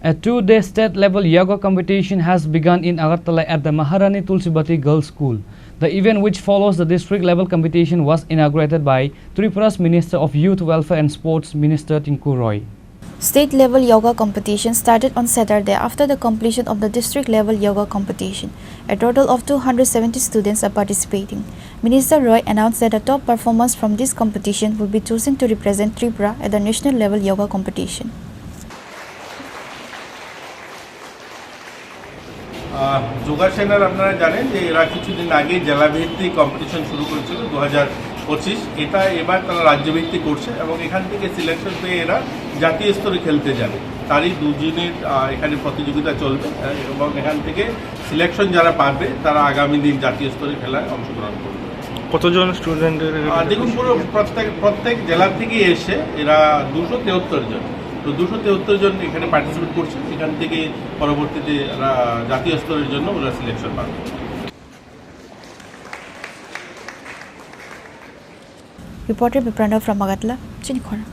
A two-day state-level yoga competition has begun in Agartala at the Maharani Tulsibati Girls School. The event, which follows the district-level competition, was inaugurated by Tripura's Minister of Youth Welfare and Sports, Minister Tinku Roy. State-level yoga competition started on Saturday after the completion of the district-level yoga competition. A total of 270 students are participating. Minister Roy announced that the top performers from this competition will be chosen to represent Tripura at the national-level yoga competition. যোগাসনের আপনারা জানেন যে এরা কিছুদিন আগে জেলাভিত্তিক competition শুরু করেছিল 2025। এটা এবার তারা রাজ্যভিত্তিক করছে এবং এখান থেকে সিলেকশন পেয়ে এরা জাতীয় স্তরে খেলতে যাবে। তারই দুদিনের এখানে প্রতিযোগিতা চলবে এবং এখান থেকে সিলেকশন যারা পাবে তারা আগামী দিন জাতীয় স্তরে খেলায় অংশগ্রহণ করবে। কতজন স্টুডেন্টের? দেখুন, পুরো প্রত্যেক জেলা থেকে এসে এরা 273 জন, তো 273 জন এখানে পার্টিসিপেট করছে। এখান থেকে পরবর্তীতে জাতীয় স্তরের জন্য ওরা সিলেকশন পাবে। Reported by Pranav from Agartala, Chini, Khorang.